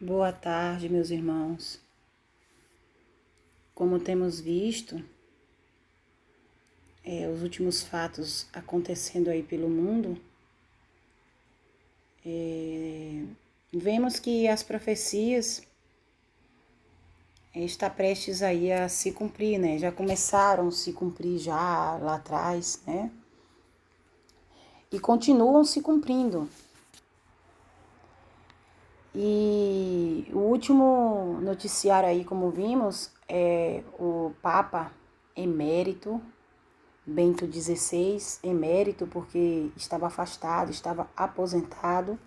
Boa tarde, meus irmãos. Como temos visto, os últimos fatos acontecendo aí pelo mundo, vemos que as profecias estão prestes aí a se cumprir, né? Já começaram a se cumprir já lá atrás, né? E continuam se cumprindo. E o último noticiário aí, como vimos, é o Papa Emérito Bento XVI, emérito, porque estava afastado, estava aposentado,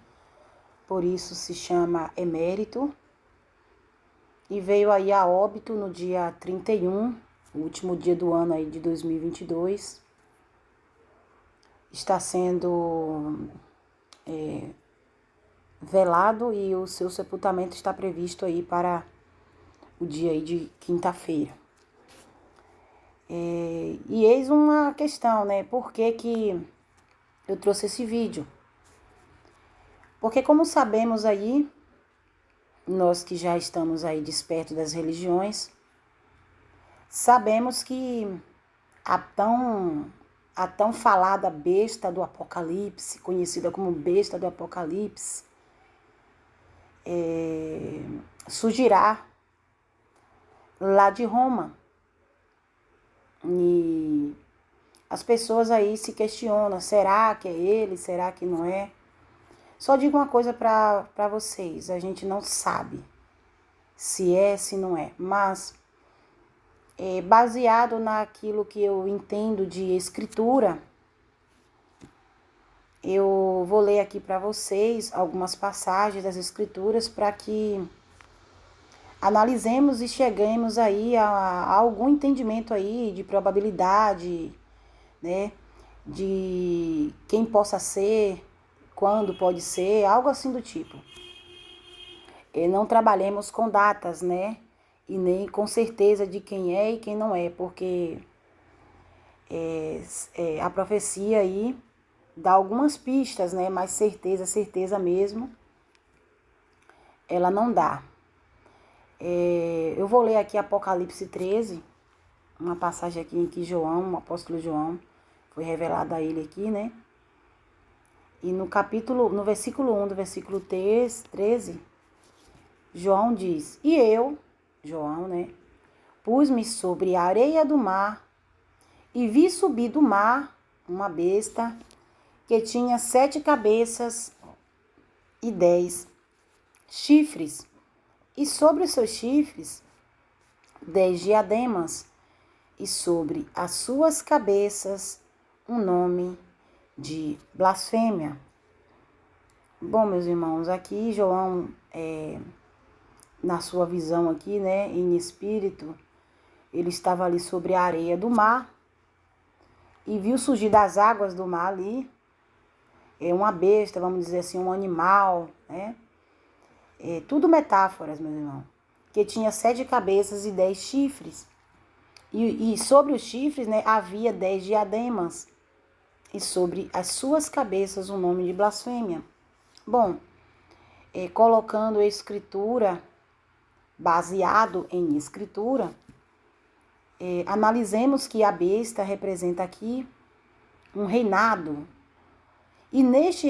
por isso se chama emérito, e veio aí a óbito no dia 31, o último dia do ano aí de 2022, está sendo velado e o seu sepultamento está previsto aí para o dia aí de quinta-feira. E eis uma questão, né? Por que que eu trouxe esse vídeo? Porque como sabemos aí, nós que já estamos aí despertos das religiões, sabemos que a tão falada besta do Apocalipse, conhecida como besta do Apocalipse, surgirá lá de Roma. E as pessoas aí se questionam, será que é ele, será que não é? Só digo uma coisa para vocês, a gente não sabe se é, se não é, mas baseado naquilo que eu entendo de escritura, eu vou ler aqui para vocês algumas passagens das escrituras para que analisemos e cheguemos aí a algum entendimento aí de probabilidade, né, de quem possa ser, quando pode ser, algo assim do tipo. E não trabalhemos com datas, né? E nem com certeza de quem é e quem não é, porque a profecia aí dá algumas pistas, né? Mas certeza mesmo, ela não dá. Eu vou ler aqui Apocalipse 13, uma passagem aqui em que João, o apóstolo João, foi revelado a ele aqui, né? E no versículo 1 do versículo 13, João diz: E eu, João, né? Pus-me sobre a areia do mar e vi subir do mar uma besta que tinha 7 cabeças e 10 chifres, e sobre os seus chifres 10 diademas, e sobre as suas cabeças um nome de blasfêmia. Bom, meus irmãos, aqui João, na sua visão aqui, né, em espírito, ele estava ali sobre a areia do mar e viu surgir das águas do mar ali uma besta, vamos dizer assim, um animal, né? Tudo metáforas, meus irmãos, que tinha 7 cabeças e 10 chifres. E sobre os chifres, né, havia 10 diademas, e sobre as suas cabeças um nome de blasfêmia. Bom, colocando a escritura, baseado em escritura, analisemos que a besta representa aqui um reinado. E neste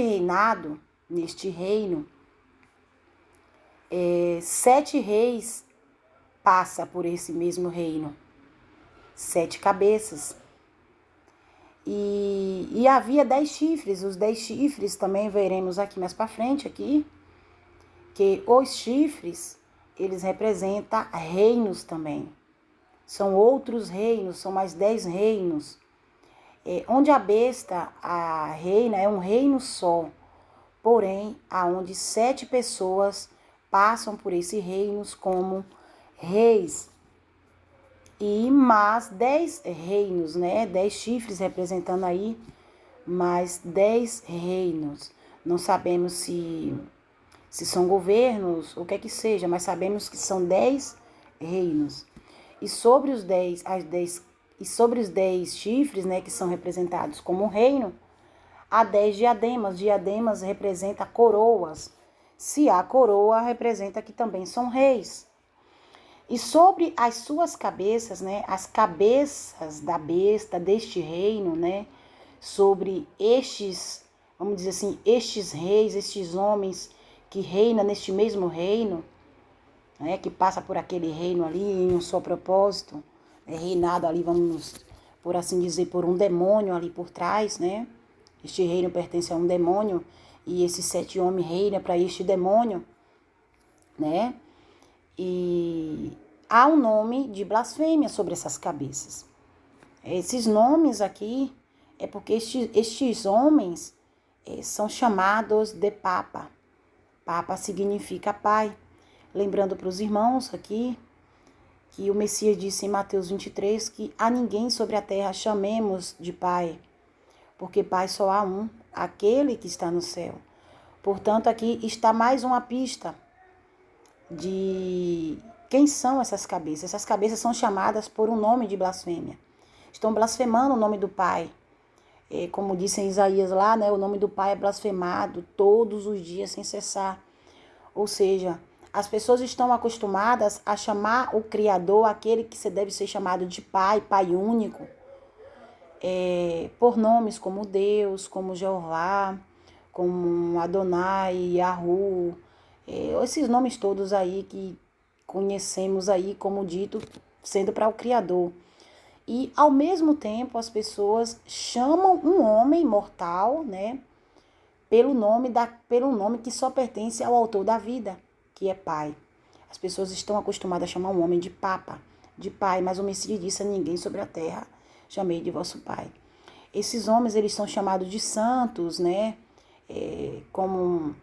reino, 7 reis passam por esse mesmo reino. 7 cabeças. E havia 10 chifres. Os 10 chifres também veremos aqui mais para frente, aqui, que os chifres, eles representam reinos também. São outros reinos, são mais 10 reinos. Onde a besta, a reina, é um reino só. Porém, aonde 7 pessoas passam por esses reinos como reis. E mais 10 reinos, né? 10 chifres representando aí mais 10 reinos. Não sabemos se são governos, ou o que é que seja, mas sabemos que são 10 reinos. E sobre os 10 chifres, né, que são representados como um reino, há 10 diademas. Diademas representam coroas. se a coroa representa que também são reis. E sobre as suas cabeças, né, as cabeças da besta deste reino, né, sobre estes, vamos dizer assim, estes reis, estes homens que reinam neste mesmo reino, né, que passa por aquele reino ali em um só propósito, reinado ali, vamos por assim dizer, por um demônio ali por trás, né? Este reino pertence a um demônio e esses 7 homens reinam para este demônio, né? E há um nome de blasfêmia sobre essas cabeças. Esses nomes aqui é porque estes homens são chamados de Papa. Papa significa pai. Lembrando para os irmãos aqui que o Messias disse em Mateus 23 que a ninguém sobre a terra chamemos de pai, porque pai só há um, aquele que está no céu. Portanto, aqui está mais uma pista de quem são essas cabeças. Essas cabeças são chamadas por um nome de blasfêmia. Estão blasfemando o nome do Pai. Como disse em Isaías lá, né, o nome do Pai é blasfemado todos os dias sem cessar. Ou seja, as pessoas estão acostumadas a chamar o Criador, aquele que deve ser chamado de Pai, Pai único, por nomes como Deus, como Jeová, como Adonai, Yahu, esses nomes todos aí que conhecemos aí como dito, sendo para o Criador. E ao mesmo tempo as pessoas chamam um homem mortal, né, pelo nome que só pertence ao autor da vida, que é Pai. As pessoas estão acostumadas a chamar um homem de Papa, de Pai, mas o Messias disse a ninguém sobre a terra, chamei de vosso Pai. Esses homens, eles são chamados de santos, né? Como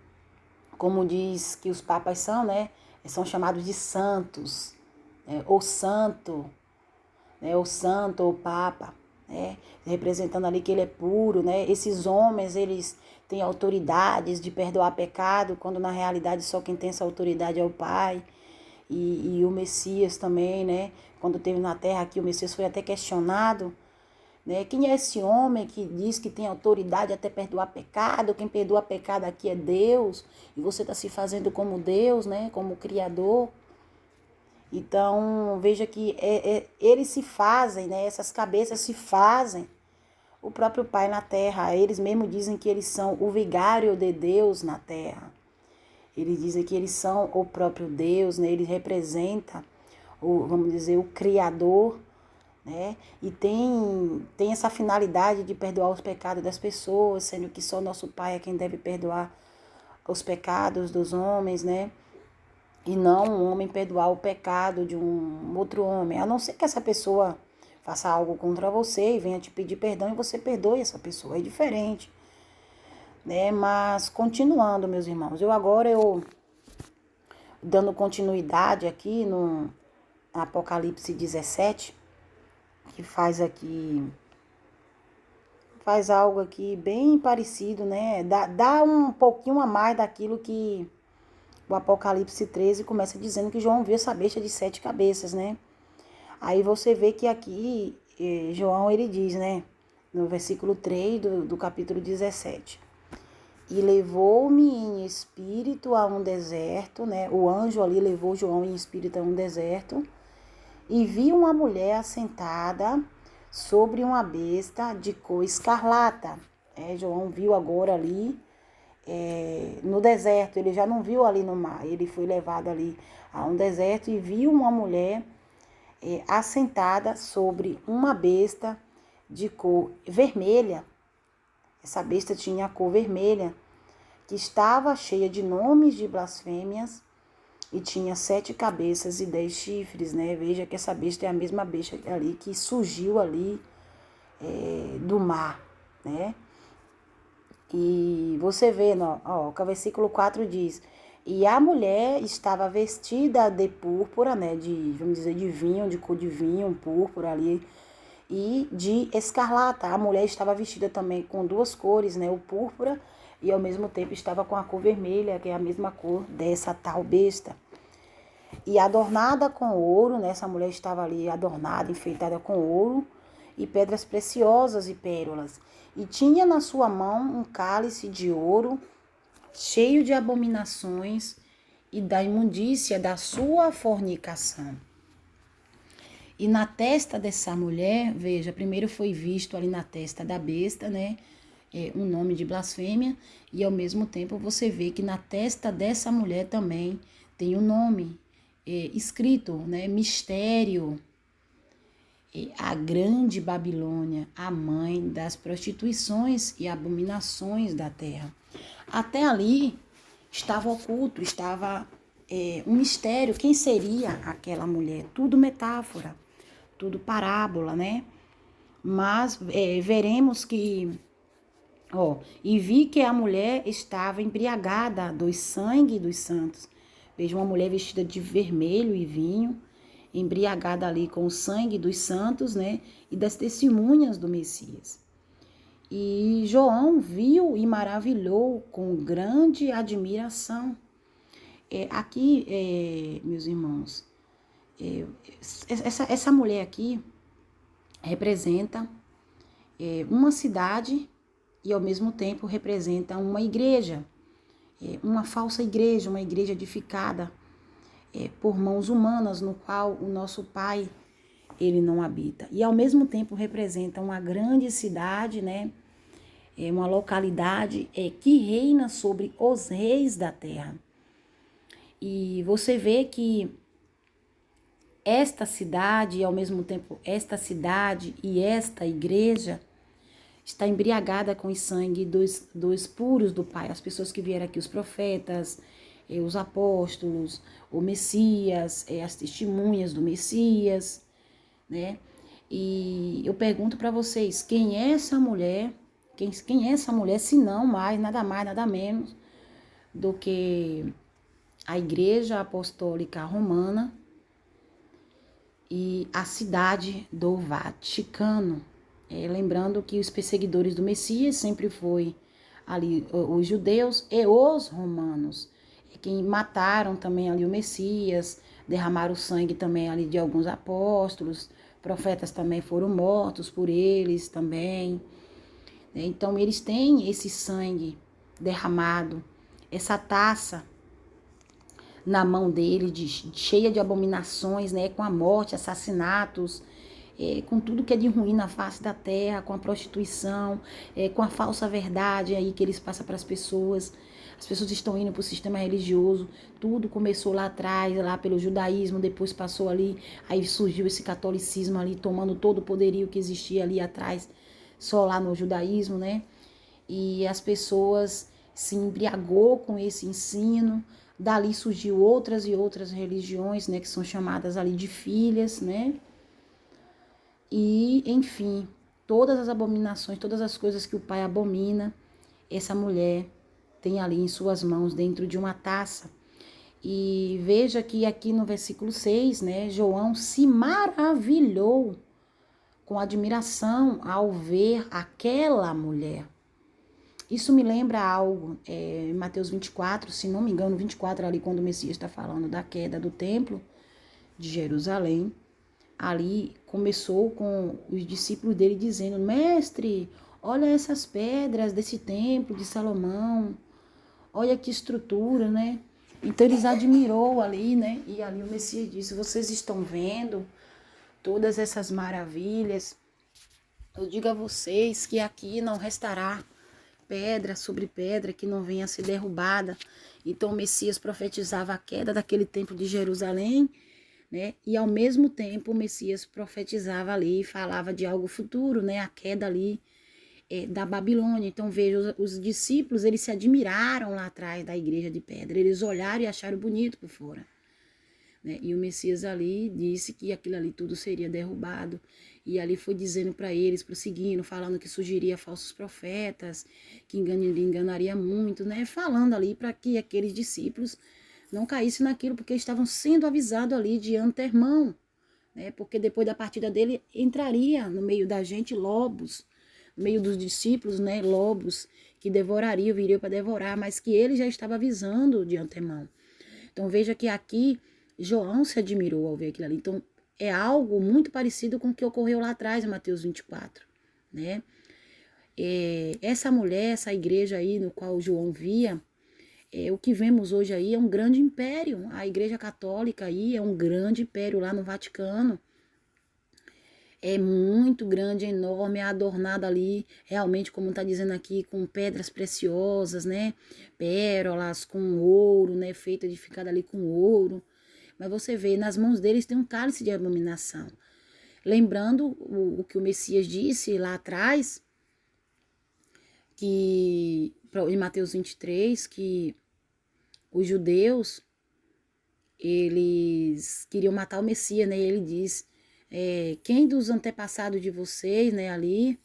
diz que os papas são, né? São chamados de santos, né? Ou santo, né? Ou santo, ou papa, né? Representando ali que ele é puro, né? Esses homens, eles têm autoridades de perdoar pecado, quando na realidade só quem tem essa autoridade é o Pai. E o Messias também, né? Quando esteve na terra aqui, o Messias foi até questionado, né? Quem é esse homem que diz que tem autoridade até perdoar pecado? Quem perdoa pecado aqui é Deus. E você está se fazendo como Deus, né? Como Criador. Então, veja que eles se fazem, né? Essas cabeças se fazem o próprio Pai na terra. Eles mesmo dizem que eles são o vigário de Deus na terra. Eles dizem que eles são o próprio Deus, né? Eles representam, vamos dizer, o Criador, né? E tem essa finalidade de perdoar os pecados das pessoas, sendo que só nosso Pai é quem deve perdoar os pecados dos homens, né? E não um homem perdoar o pecado de um outro homem, a não ser que essa pessoa faça algo contra você e venha te pedir perdão e você perdoe essa pessoa, é diferente, né? Mas continuando, meus irmãos, eu dando continuidade aqui no Apocalipse 17, que faz algo aqui bem parecido, né? Dá um pouquinho a mais daquilo que o Apocalipse 13 começa dizendo que João viu essa besta de 7 cabeças, né? Aí você vê que aqui João ele diz, né? No versículo 3 do capítulo 17. E levou-me em espírito a um deserto, né? O anjo ali levou João em espírito a um deserto. E vi uma mulher assentada sobre uma besta de cor escarlata. João viu agora ali no deserto, ele já não viu ali no mar, ele foi levado ali a um deserto e viu uma mulher assentada sobre uma besta de cor vermelha. Essa besta tinha a cor vermelha, que estava cheia de nomes de blasfêmias e tinha 7 cabeças e 10 chifres, né? Veja que essa besta é a mesma besta ali que surgiu ali do mar, né? E você vê, ó, que o versículo 4 diz: e a mulher estava vestida de púrpura, né? Vamos dizer, de vinho, de cor de vinho, púrpura ali, e de escarlata. A mulher estava vestida também com 2 cores, né? O púrpura e ao mesmo tempo estava com a cor vermelha, que é a mesma cor dessa tal besta. E adornada com ouro, né? Essa mulher estava ali adornada, enfeitada com ouro e pedras preciosas e pérolas. E tinha na sua mão um cálice de ouro cheio de abominações e da imundícia da sua fornicação. E na testa dessa mulher, veja, primeiro foi visto ali na testa da besta, né, um nome de blasfêmia, e ao mesmo tempo você vê que na testa dessa mulher também tem um nome escrito, né, mistério, a grande Babilônia, a mãe das prostituições e abominações da terra. Até ali estava oculto, estava um mistério. Quem seria aquela mulher? Tudo metáfora, tudo parábola, né? Mas veremos que, e vi que a mulher estava embriagada do sangue dos santos. Veja uma mulher vestida de vermelho e vinho, embriagada ali com o sangue dos santos, né? E das testemunhas do Messias. E João viu e maravilhou com grande admiração. Aqui, meus irmãos, essa mulher aqui representa uma cidade e ao mesmo tempo representa uma igreja, uma falsa igreja, uma igreja edificada por mãos humanas, no qual o nosso Pai, ele não habita. E ao mesmo tempo representa uma grande cidade, né? Uma localidade que reina sobre os reis da terra. E você vê que esta cidade, e ao mesmo tempo esta cidade e esta igreja está embriagada com o sangue dos puros do Pai. As pessoas que vieram aqui, os profetas, os apóstolos, o Messias, as testemunhas do Messias, né? E eu pergunto para vocês, quem é essa mulher? Quem é essa mulher, se não mais, nada menos do que a Igreja Apostólica Romana e a cidade do Vaticano. Lembrando que os perseguidores do Messias sempre foi ali os judeus e os romanos, que mataram também ali o Messias, derramaram o sangue também ali de alguns apóstolos, profetas também foram mortos por eles também. Então eles têm esse sangue derramado, essa taça na mão dele, cheia de abominações, né, com a morte, assassinatos, com tudo que é de ruim na face da terra, com a prostituição, com a falsa verdade aí que eles passam para as pessoas. As pessoas estão indo para o sistema religioso, tudo começou lá atrás, lá pelo judaísmo, depois passou ali, aí surgiu esse catolicismo ali, tomando todo o poderio que existia ali atrás, só lá no judaísmo, né? E as pessoas se embriagou com esse ensino. Dali surgiu outras e outras religiões, né, que são chamadas ali de filhas, né? E, enfim, todas as abominações, todas as coisas que o Pai abomina, essa mulher tem ali em suas mãos, dentro de uma taça. E veja que aqui no versículo 6, né, João se maravilhou com admiração ao ver aquela mulher. Isso me lembra algo, em Mateus 24, se não me engano, 24, ali quando o Messias está falando da queda do templo de Jerusalém. Ali começou com os discípulos dele dizendo, mestre, olha essas pedras desse templo de Salomão, olha que estrutura, né? Então eles admirou ali, né? E ali o Messias disse, vocês estão vendo todas essas maravilhas? Eu digo a vocês que aqui não restará pedra sobre pedra que não venha a ser derrubada. Então o Messias profetizava a queda daquele templo de Jerusalém, né? E ao mesmo tempo o Messias profetizava ali, falava de algo futuro, né? A queda ali da Babilônia. Então veja, os discípulos, eles se admiraram lá atrás da igreja de pedra, eles olharam e acharam bonito por fora, né? E o Messias ali disse que aquilo ali tudo seria derrubado. E ali foi dizendo para eles, prosseguindo, falando que surgiria falsos profetas, que enganaria muito, né? Falando ali para que aqueles discípulos não caíssem naquilo, porque estavam sendo avisados ali de antemão, né? Porque depois da partida dele entraria no meio da gente lobos, no meio dos discípulos, né? Lobos que devorariam, viriam para devorar, mas que ele já estava avisando de antemão. Então veja que aqui João se admirou ao ver aquilo ali. Então é algo muito parecido com o que ocorreu lá atrás em Mateus 24, né? Essa mulher, essa igreja aí no qual João via, o que vemos hoje aí é um grande império. A Igreja Católica aí é um grande império lá no Vaticano. É muito grande, enorme, é adornada ali, realmente, como está dizendo aqui, com pedras preciosas, né? Pérolas, com ouro, né? Feita, edificada ali com ouro. Mas você vê, nas mãos deles tem um cálice de abominação. Lembrando o que o Messias disse lá atrás, que em Mateus 23, que os judeus, eles queriam matar o Messias, né? E ele diz, quem dos antepassados de vocês, né, ali,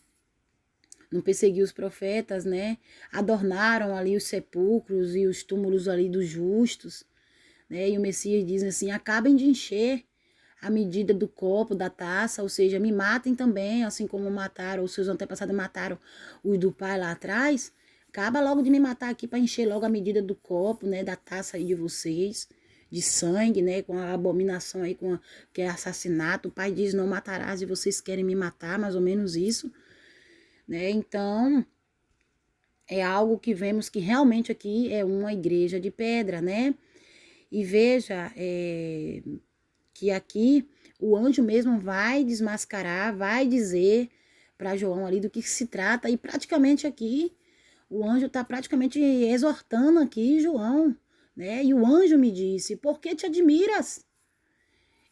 não perseguiu os profetas, né? Adornaram ali os sepulcros e os túmulos ali dos justos, né? E o Messias diz assim, acabem de encher a medida do copo, da taça, ou seja, me matem também, assim como mataram, os seus antepassados mataram os do pai lá atrás, acaba logo de me matar aqui para encher logo a medida do copo, né, da taça aí de vocês, de sangue, né, com a abominação aí, que é assassinato. O pai diz, não matarás e vocês querem me matar, mais ou menos isso, né, então é algo que vemos que realmente aqui é uma igreja de pedra, né, e veja, que aqui o anjo mesmo vai desmascarar, vai dizer para João ali do que se trata, e praticamente aqui o anjo está praticamente exortando aqui João, né? E o anjo me disse, por que te admiras?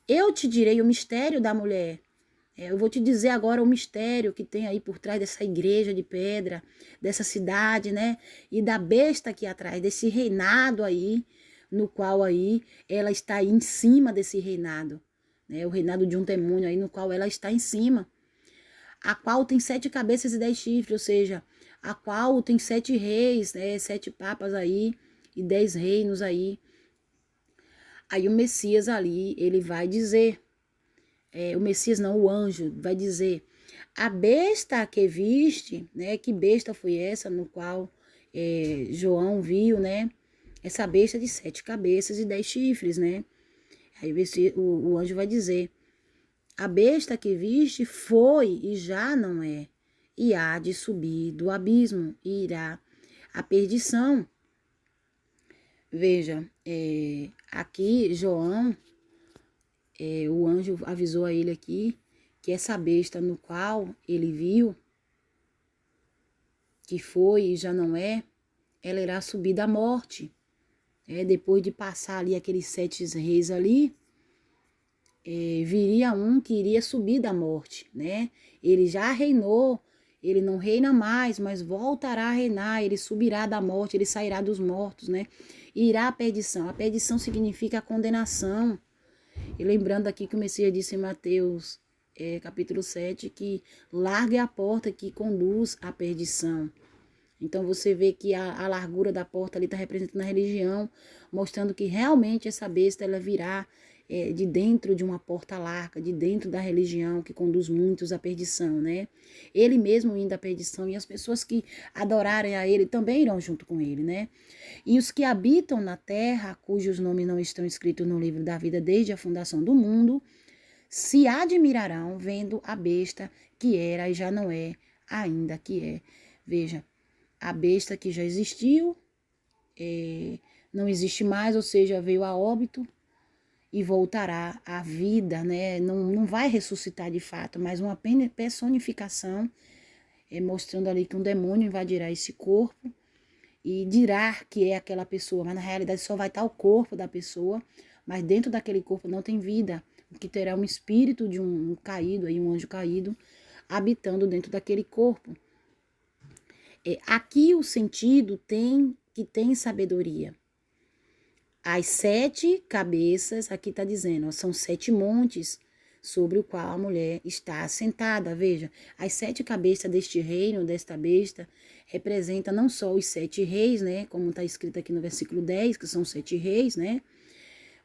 Eu te direi o mistério da mulher. Eu vou te dizer agora o mistério que tem aí por trás dessa igreja de pedra, dessa cidade, né? E da besta aqui atrás, desse reinado aí, no qual aí ela está aí em cima desse reinado, né? O reinado de um demônio aí no qual ela está em cima, a qual tem 7 cabeças e 10 chifres, ou seja, a qual tem 7 reis, né? 7 papas aí e 10 reinos aí. Aí o Messias ali, ele vai dizer, o Messias não, o anjo vai dizer, a besta que viste, né? Que besta foi essa no qual João viu, né? Essa besta de 7 cabeças e 10 chifres, né? Aí o anjo vai dizer, a besta que viste foi e já não é, e há de subir do abismo, e irá à perdição. Veja, aqui João, o anjo avisou a ele aqui, que essa besta no qual ele viu, que foi e já não é, ela irá subir da morte. Depois de passar ali aqueles 7 reis ali, viria um que iria subir da morte, né? Ele já reinou, ele não reina mais, mas voltará a reinar, ele subirá da morte, ele sairá dos mortos, né? E irá à perdição. A perdição significa a condenação. E lembrando aqui que o Messias disse em Mateus capítulo 7, que larga é a porta que conduz à perdição. Então você vê que a largura da porta ali está representando a religião, mostrando que realmente essa besta ela virá de dentro de uma porta larga, de dentro da religião que conduz muitos à perdição, né? Ele mesmo indo à perdição e as pessoas que adorarem a ele também irão junto com ele, né? E os que habitam na terra, cujos nomes não estão escritos no livro da vida desde a fundação do mundo, se admirarão vendo a besta que era e já não é, ainda que é. Veja, a besta que já existiu, não existe mais, ou seja, veio a óbito e voltará à vida, né? Não vai ressuscitar de fato, mas uma personificação, mostrando ali que um demônio invadirá esse corpo e dirá que é aquela pessoa, mas na realidade só vai estar o corpo da pessoa, mas dentro daquele corpo não tem vida, que terá um espírito de um caído, aí, um anjo caído, habitando dentro daquele corpo. Aqui o sentido tem sabedoria. As 7 cabeças, aqui está dizendo, são 7 montes sobre o qual a mulher está assentada. Veja, as 7 cabeças deste reino, desta besta, representa não só os 7 reis, né, como está escrito aqui no versículo 10, que são 7 reis, né,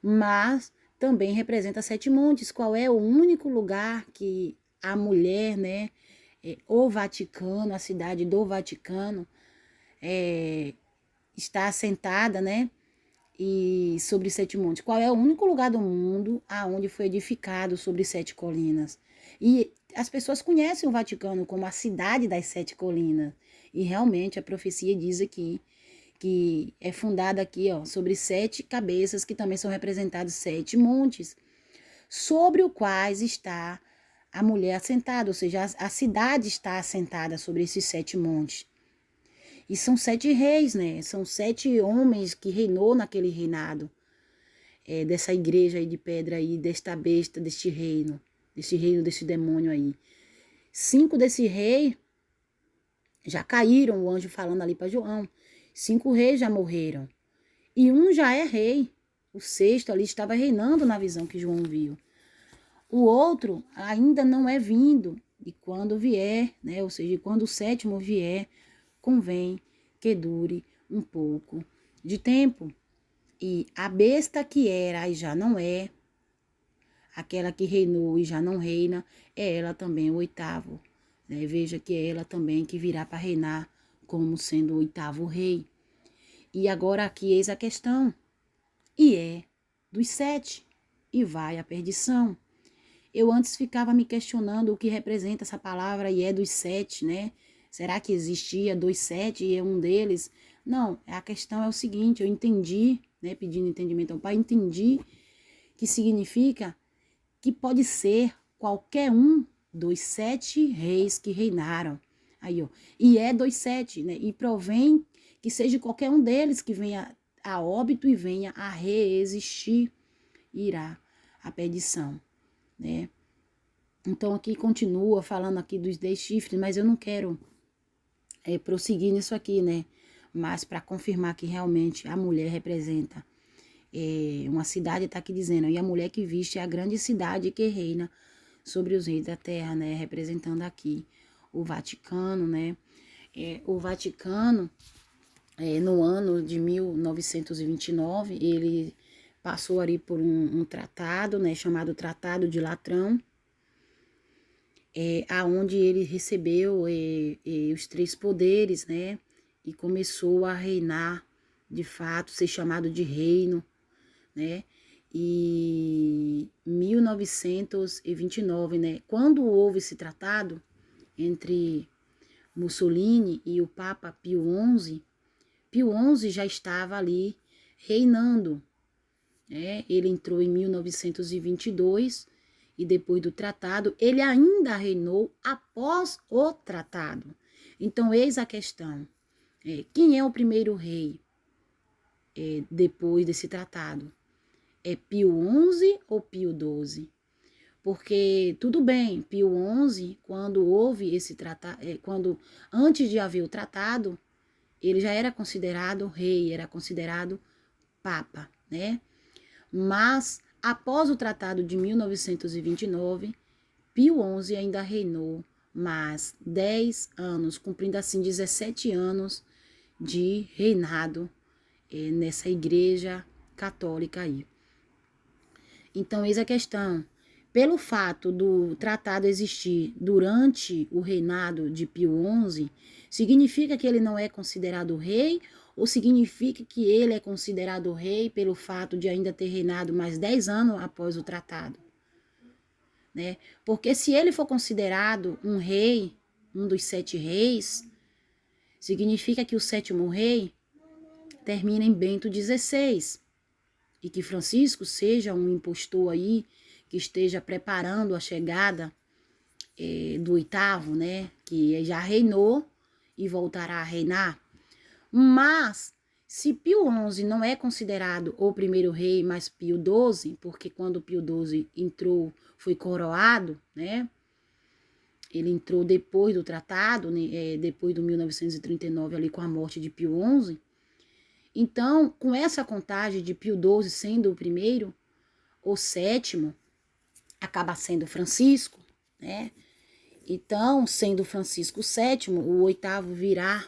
mas também representa 7 montes. Qual é o único lugar que a mulher, né, o Vaticano, a cidade do Vaticano, está assentada, né? E sobre 7 montes. Qual é o único lugar do mundo aonde foi edificado sobre 7 colinas? E as pessoas conhecem o Vaticano como a cidade das 7 colinas. E realmente a profecia diz aqui que é fundada aqui, ó, sobre 7 cabeças, que também são representados 7 montes, sobre os quais está a mulher assentada, ou seja, a cidade está assentada sobre esses 7 montes. E são 7 reis, né? São 7 homens que reinou naquele reinado, dessa igreja aí de pedra aí, desta besta, deste reino, desse demônio aí. 5 desse rei já caíram, o anjo falando ali para João. 5 reis já morreram. E um já é rei. O 6º ali estava reinando na visão que João viu. O outro ainda não é vindo. E quando vier, né? Ou seja, quando o 7º vier, convém que dure um pouco de tempo. E a besta que era e já não é, aquela que reinou e já não reina, é ela também o 8º. Né? Veja que é ela também que virá para reinar como sendo o 8º rei. E agora aqui eis a questão. E é dos 7 e vai à perdição. Eu antes ficava me questionando o que representa essa palavra e é dos 7, né? Será que existia 2 7 e é um deles? Não, a questão é o seguinte, eu entendi, né, pedindo entendimento ao Pai, entendi que significa que pode ser qualquer um dos 7 reis que reinaram. Aí, ó, e é dos 7, né? E provém que seja qualquer um deles que venha a óbito e venha a reexistir, irá à perdição, né? Então aqui continua falando aqui dos 10 chifres, mas eu não quero prosseguir nisso aqui, né? Mas para confirmar que realmente a mulher representa uma cidade, está aqui dizendo, e a mulher que viste é a grande cidade que reina sobre os reis da terra, né? Representando aqui o Vaticano, né? O Vaticano, no ano de 1929, ele passou ali por um tratado, né? Chamado Tratado de Latrão, aonde ele recebeu os 3 poderes, né? E começou a reinar, de fato, ser chamado de reino, né? E 1929, né? Quando houve esse tratado entre Mussolini e o Papa Pio XI, Pio XI já estava ali reinando, né? Ele entrou em 1922 e depois do tratado, ele ainda reinou após o tratado. Então, eis a questão. Quem é o primeiro rei depois desse tratado? É Pio XI ou Pio XII? Porque, tudo bem, Pio XI, quando houve esse tratado, antes de haver o tratado, ele já era considerado rei, era considerado papa, né? Mas, após o tratado de 1929, Pio XI ainda reinou mais 10 anos, cumprindo assim 17 anos de reinado nessa igreja católica aí. Então, eis a questão. Pelo fato do tratado existir durante o reinado de Pio XI, significa que ele não é considerado rei ou significa que ele é considerado rei pelo fato de ainda ter reinado mais 10 anos após o tratado? Né? Porque se ele for considerado um rei, um dos 7 reis, significa que o 7º rei termina em Bento XVI e que Francisco seja um impostor aí que esteja preparando a chegada do 8º, né, que já reinou e voltará a reinar. Mas, se Pio XI não é considerado o primeiro rei, mas Pio XII, porque quando Pio XII entrou, foi coroado, né, ele entrou depois do tratado, né, depois do 1939, ali com a morte de Pio XI. Então, com essa contagem de Pio XII sendo o primeiro, o 7º acaba sendo Francisco, né? Então, sendo Francisco VII, o 8º virá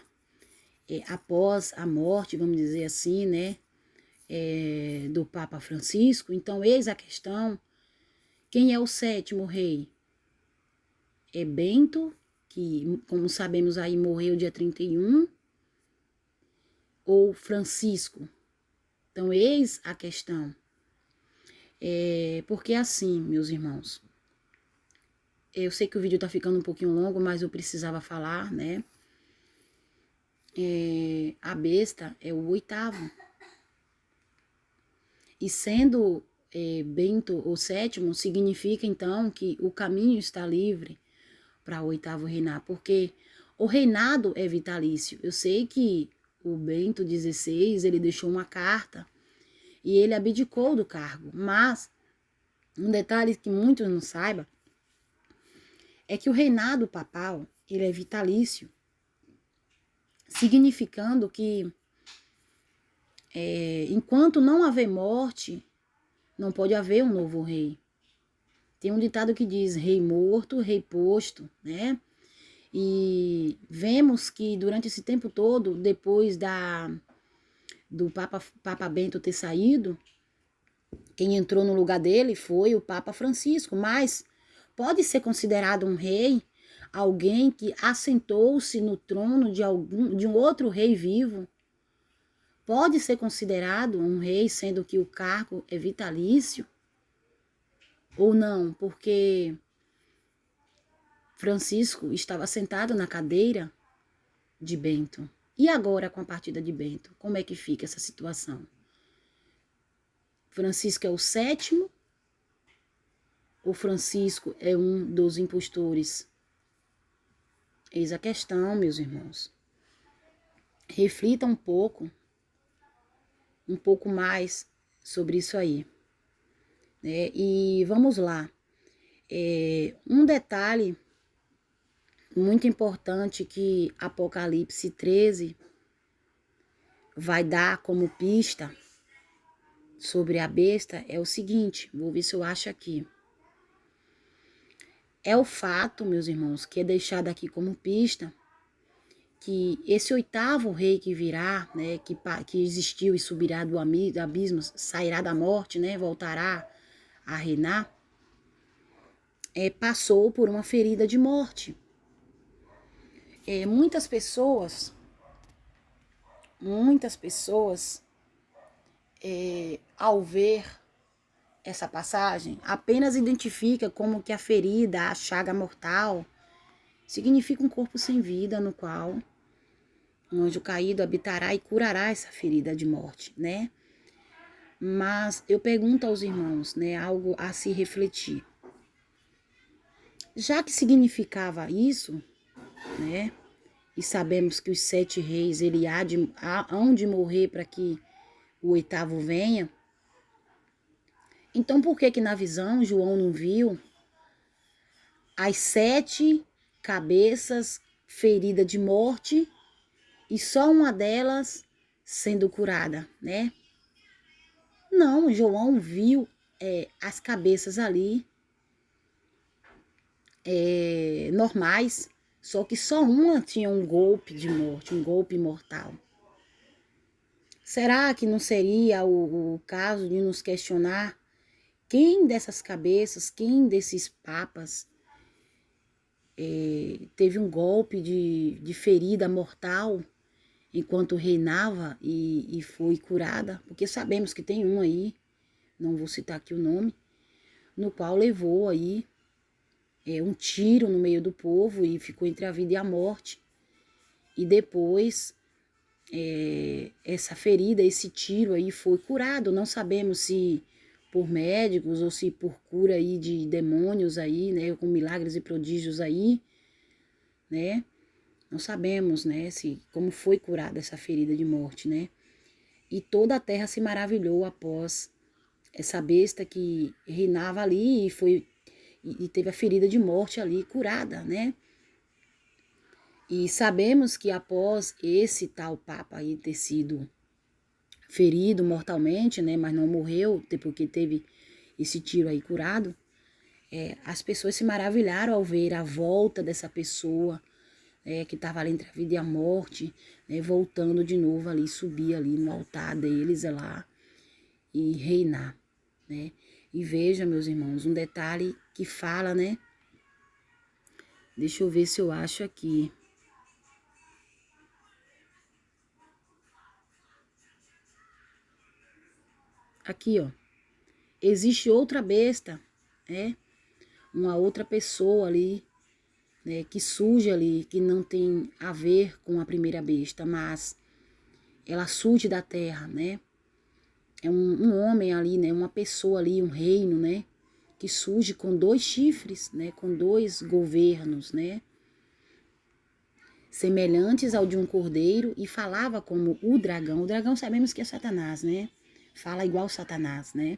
após a morte, vamos dizer assim, né? Do Papa Francisco. Então, eis a questão, quem é o 7º rei? É Bento, que, como sabemos aí, morreu dia 31, ou Francisco? Então, eis a questão. Porque assim, meus irmãos, eu sei que o vídeo tá ficando um pouquinho longo, mas eu precisava falar, né? a besta é o oitavo. E sendo Bento o sétimo, significa então que o caminho está livre para o oitavo reinar, porque o reinado é vitalício. Eu sei que o Bento XVI, ele deixou uma carta e ele abdicou do cargo, mas um detalhe que muitos não saibam é que o reinado papal, ele é vitalício, significando que enquanto não haver morte, não pode haver um novo rei. Tem um ditado que diz rei morto, rei posto, né? E vemos que durante esse tempo todo, depois do Papa Bento ter saído, quem entrou no lugar dele foi o Papa Francisco, mas pode ser considerado um rei alguém que assentou-se no trono de um outro rei vivo. Pode ser considerado um rei, sendo que o cargo é vitalício, ou não, porque Francisco estava sentado na cadeira de Bento. E agora com a partida de Bento, como é que fica essa situação? Francisco é o sétimo, ou Francisco é um dos impostores? Eis a questão, meus irmãos. Reflita um pouco mais sobre isso aí, né? E vamos lá. Um detalhe muito importante que Apocalipse 13 vai dar como pista sobre a besta é o seguinte, vou ver se eu acho aqui. É o fato, meus irmãos, que é deixado aqui como pista, que esse oitavo rei que virá, né, que existiu e subirá do abismo, sairá da morte, né, voltará a reinar, passou por uma ferida de morte. Muitas pessoas, ao ver essa passagem, apenas identifica como que a ferida, a chaga mortal, significa um corpo sem vida no qual um anjo caído habitará e curará essa ferida de morte, né? Mas eu pergunto aos irmãos, né, algo a se refletir. Já que significava isso, né, e sabemos que os 7 reis, ele hão de morrer para que o oitavo venha, então por que na visão João não viu as 7 cabeças feridas de morte e só uma delas sendo curada, né? Não, João viu as cabeças ali normais, só que só uma tinha um golpe de morte, um golpe mortal. Será que não seria o caso de nos questionar quem dessas cabeças, quem desses papas teve um golpe de ferida mortal enquanto reinava e foi curada? Porque sabemos que tem um aí, não vou citar aqui o nome, no qual levou aí um tiro no meio do povo e ficou entre a vida e a morte. E depois essa ferida, esse tiro aí foi curado. Não sabemos se por médicos ou se por cura aí de demônios aí, né, com milagres e prodígios aí, né? Não sabemos, né, se como foi curada essa ferida de morte, né? E toda a terra se maravilhou após essa besta que reinava ali e teve a ferida de morte ali curada, né? E sabemos que após esse tal papa aí ter sido ferido mortalmente, né, mas não morreu, porque teve esse tiro aí curado, as pessoas se maravilharam ao ver a volta dessa pessoa que estava ali entre a vida e a morte, né, voltando de novo ali, subir ali no altar deles lá e reinar, né? E veja, meus irmãos, um detalhe que fala, né? Deixa eu ver se eu acho aqui. Aqui, ó. Existe outra besta, né? Uma outra pessoa ali né, que surge ali, que não tem a ver com a primeira besta, mas ela surge da terra, né? É um homem ali, né? Uma pessoa ali, um reino, né? Que surge com 2 chifres, né? Com 2 governos, né? Semelhantes ao de um cordeiro, e falava como o dragão. O dragão sabemos que é Satanás, né? Fala igual Satanás, né?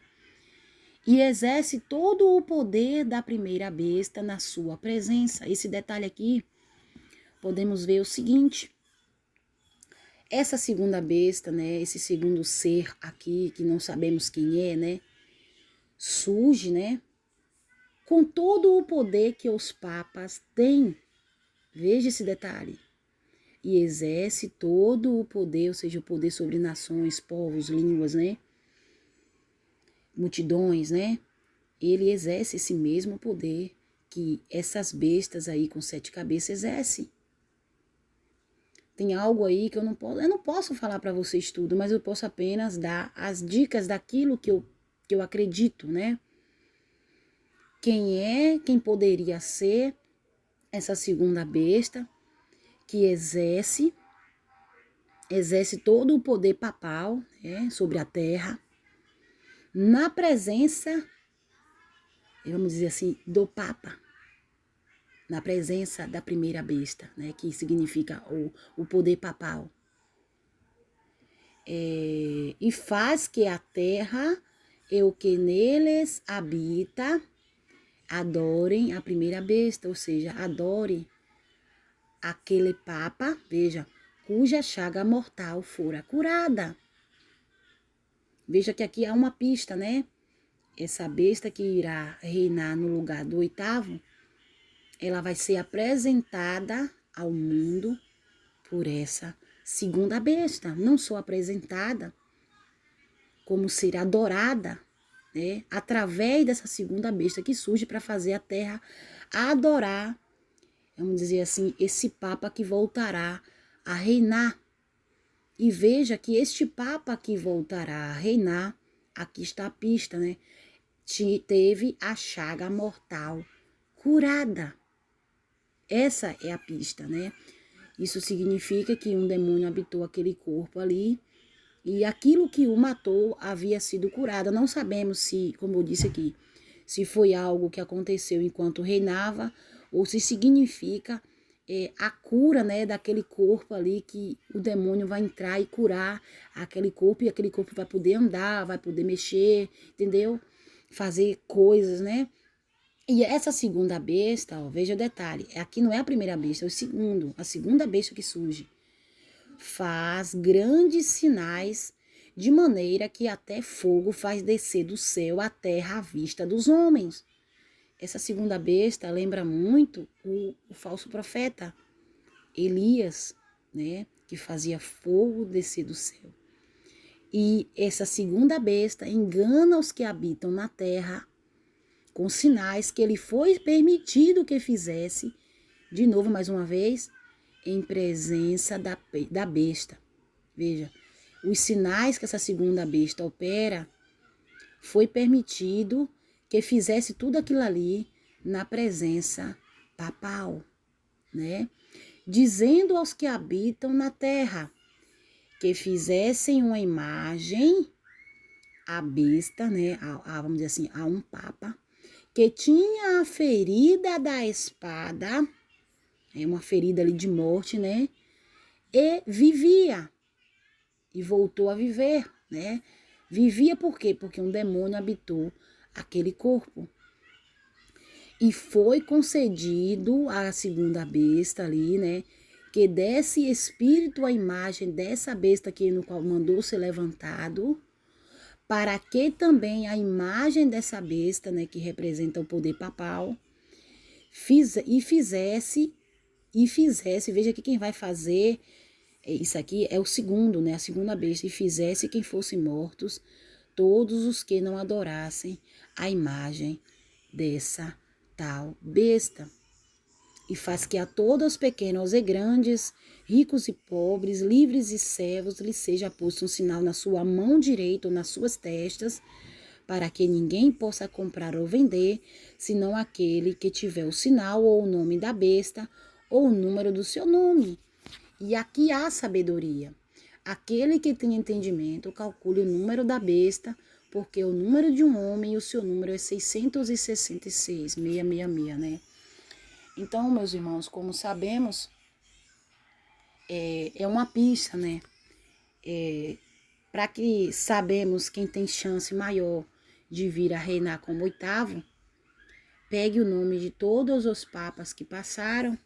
E exerce todo o poder da primeira besta na sua presença. Esse detalhe aqui, podemos ver o seguinte: essa segunda besta, né, esse segundo ser aqui, que não sabemos quem é, né, surge, né, com todo o poder que os papas têm. Veja esse detalhe. E exerce todo o poder, ou seja, o poder sobre nações, povos, línguas, né, multidões, né. Ele exerce esse mesmo poder que essas bestas aí com 7 cabeças exercem. Tem algo aí que eu não posso falar para vocês tudo, mas eu posso apenas dar as dicas daquilo que eu acredito, né? Quem poderia ser essa segunda besta que exerce todo o poder papal, né, sobre a terra, na presença, vamos dizer assim, do Papa, na presença da primeira besta, né, que significa o poder papal. E faz que a terra e o que neles habita adorem a primeira besta, ou seja, adore aquele Papa, veja, cuja chaga mortal fora curada. Veja que aqui há uma pista, né? Essa besta que irá reinar no lugar do 8º, ela vai ser apresentada ao mundo por essa segunda besta, não só apresentada, como ser adorada, né, através dessa segunda besta que surge para fazer a terra adorar, vamos dizer assim, esse Papa que voltará a reinar. E veja que este Papa que voltará a reinar, aqui está a pista, né, teve a chaga mortal curada. Essa é a pista, né? Isso significa que um demônio habitou aquele corpo ali, e aquilo que o matou havia sido curado. Não sabemos se, como eu disse aqui, se foi algo que aconteceu enquanto reinava, ou se significa a cura, né, daquele corpo ali, que o demônio vai entrar e curar aquele corpo, e aquele corpo vai poder andar, vai poder mexer, entendeu? Fazer coisas, né? E essa segunda besta, ó, veja o detalhe, aqui não é a primeira besta, é a segunda besta que surge. Faz grandes sinais, de maneira que até fogo faz descer do céu a terra à vista dos homens. Essa segunda besta lembra muito o falso profeta Elias, né, que fazia fogo descer do céu. E essa segunda besta engana os que habitam na terra com sinais que ele foi permitido que fizesse, de novo, mais uma vez, em presença da besta. Veja, os sinais que essa segunda besta opera, foi permitido que fizesse tudo aquilo ali na presença papal, né? Dizendo aos que habitam na terra que fizessem uma imagem à besta, né? Vamos dizer assim, a um papa, que tinha a ferida da espada, uma ferida ali de morte, né? E vivia, e voltou a viver, né? Vivia por quê? Porque um demônio habitou aquele corpo. E foi concedido à segunda besta ali, né? Que desse espírito à imagem dessa besta que no qual mandou ser levantado, para que também a imagem dessa besta, né, que representa o poder papal, fizesse, veja que quem vai fazer isso aqui é o segundo, né, a segunda besta, e fizesse quem fossem mortos todos os que não adorassem a imagem dessa tal besta. E faz que a todos, pequenos e grandes, ricos e pobres, livres e servos, lhe seja posto um sinal na sua mão direita ou nas suas testas, para que ninguém possa comprar ou vender, senão aquele que tiver o sinal ou o nome da besta ou o número do seu nome. E aqui há sabedoria. Aquele que tem entendimento, calcule o número da besta, porque o número de um homem e o seu número é 666, 666, né? Então, meus irmãos, como sabemos, é uma pista, né? Para que sabemos quem tem chance maior de vir a reinar como oitavo, pegue o nome de todos os papas que passaram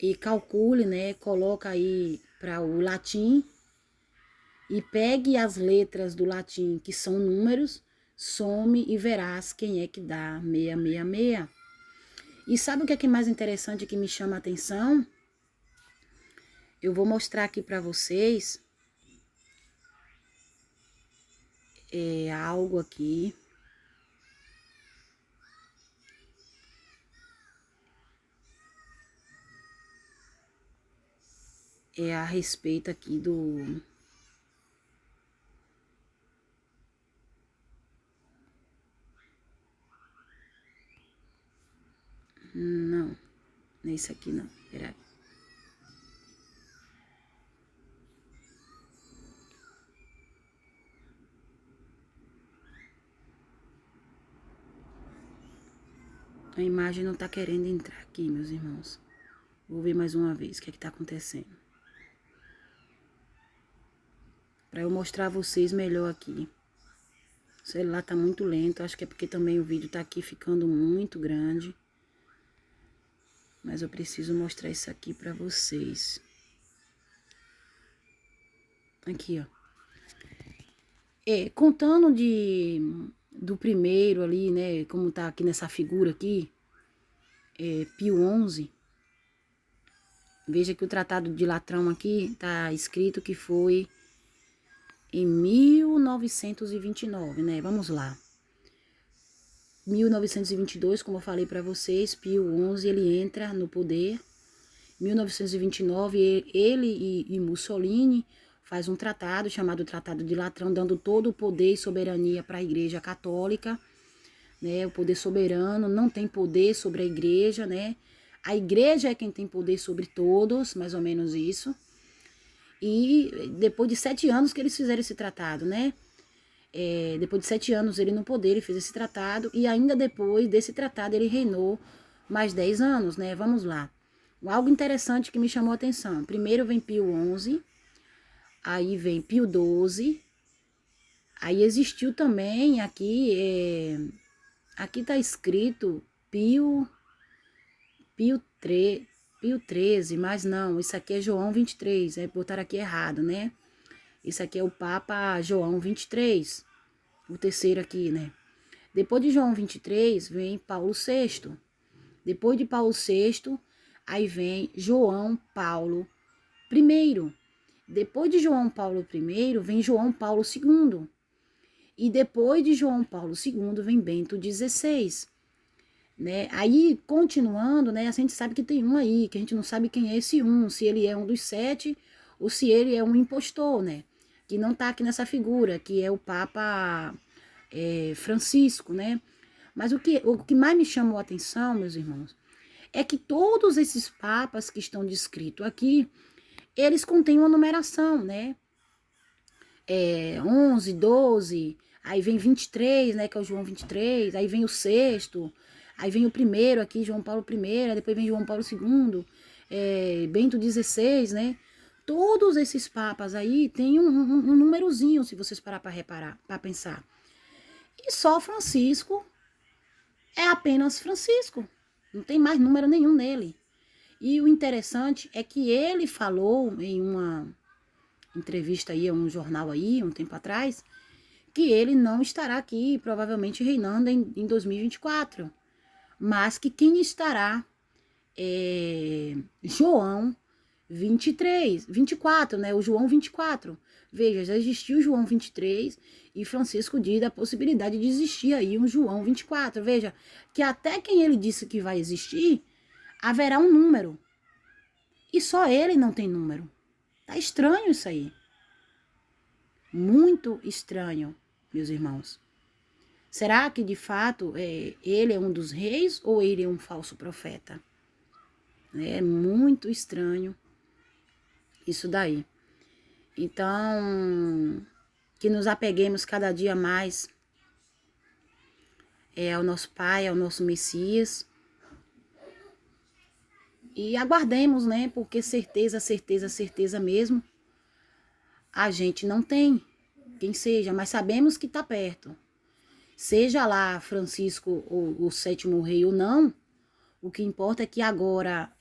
e calcule, né? Coloca aí para o latim e pegue as letras do latim, que são números, some e verás quem é que dá 666. E sabe o que é mais interessante que me chama a atenção? Eu vou mostrar aqui para vocês algo aqui. É a respeito aqui do... Não, não é isso aqui não, peraí. A imagem não tá querendo entrar aqui, meus irmãos. Vou ver mais uma vez o que é que tá acontecendo. Pra eu mostrar a vocês melhor aqui. O celular tá muito lento, acho que é porque também o vídeo tá aqui ficando muito grande. Mas eu preciso mostrar isso aqui pra vocês. Aqui, ó. Contando do primeiro ali, né, como tá aqui nessa figura aqui, Pio XI. Veja que o Tratado de Latrão aqui tá escrito que foi em 1929, né? Vamos lá. 1922, como eu falei para vocês, Pio XI, ele entra no poder. 1929, ele e Mussolini faz um tratado chamado Tratado de Latrão, dando todo o poder e soberania para a Igreja Católica, né? O poder soberano não tem poder sobre a Igreja, né? A Igreja é quem tem poder sobre todos, mais ou menos isso. E depois de 7 anos que eles fizeram esse tratado, né? Depois de 7 anos ele no poder, ele fez esse tratado, e ainda depois desse tratado ele reinou mais 10 anos, né? Vamos lá. Algo interessante que me chamou a atenção. Primeiro vem Pio XI, aí vem Pio XII, aí existiu também aqui, aqui tá escrito Pio XIII, mas não, isso aqui é João 23, botaram aqui errado, né? Isso aqui é o Papa João 23, o terceiro aqui, né? Depois de João 23 vem Paulo VI. Depois de Paulo VI, aí vem João Paulo I. Depois de João Paulo I, vem João Paulo II. E depois de João Paulo II, vem Bento XVI. Né? Aí, continuando, né, a gente sabe que tem um aí, que a gente não sabe quem é esse um, se ele é um dos 7 ou se ele é um impostor, né? Que não tá aqui nessa figura, que é o Papa Francisco, né? Mas o que mais me chamou a atenção, meus irmãos, é que todos esses papas que estão descritos aqui, eles contêm uma numeração, né? 11, 12, aí vem 23, né, que é o João 23, aí vem o sexto, aí vem o primeiro aqui, João Paulo I, depois vem João Paulo II, Bento XVI, né? Todos esses papas aí tem um númerozinho, se vocês parar para reparar, para pensar. E só Francisco é apenas Francisco, não tem mais número nenhum nele. E o interessante é que ele falou em uma entrevista aí a um jornal aí, um tempo atrás, que ele não estará aqui, provavelmente reinando em 2024, mas que quem estará é João 24, né? O João 24. Veja, já existiu o João 23 e Francisco diz da possibilidade de existir aí um João 24. Veja, que até quem ele disse que vai existir, haverá um número. E só ele não tem número. Tá estranho isso aí. Muito estranho, meus irmãos? Será que de fato ele é um dos reis ou ele é um falso profeta? É muito estranho isso daí. Então, que nos apeguemos cada dia mais ao nosso Pai, ao nosso Messias. E aguardemos, né? Porque certeza, certeza, certeza mesmo, a gente não tem, quem seja, mas sabemos que está perto. Seja lá Francisco o sétimo rei ou não, o que importa é que agora,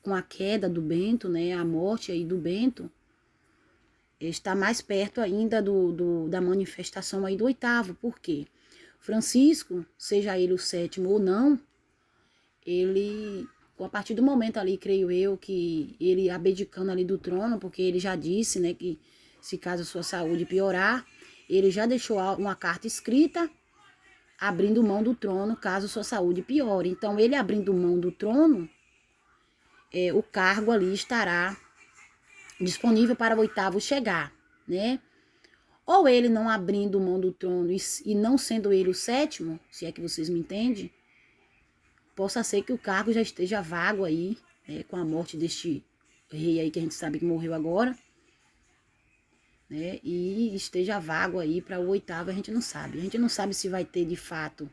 com a queda do Bento, né, a morte aí do Bento, está mais perto ainda da manifestação aí do oitavo. Por quê? Francisco, seja ele o sétimo ou não, ele, a partir do momento ali, creio eu, que ele abdicando ali do trono, porque ele já disse, né, que se caso a sua saúde piorar, ele já deixou uma carta escrita abrindo mão do trono caso sua saúde piore. Então, ele abrindo mão do trono, o cargo ali estará disponível para o oitavo chegar, né? Ou ele não abrindo mão do trono e não sendo ele o sétimo, se é que vocês me entendem, possa ser que o cargo já esteja vago aí, né, com a morte deste rei aí que a gente sabe que morreu agora, né, e esteja vago aí para o oitavo, a gente não sabe. A gente não sabe se vai ter de fato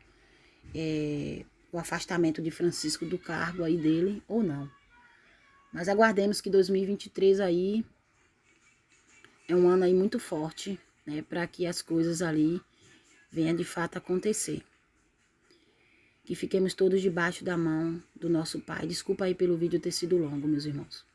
o afastamento de Francisco do cargo aí dele ou não. Mas aguardemos que 2023 aí é um ano aí muito forte, né, para que as coisas ali venham de fato acontecer. Que fiquemos todos debaixo da mão do nosso Pai. Desculpa aí pelo vídeo ter sido longo, meus irmãos.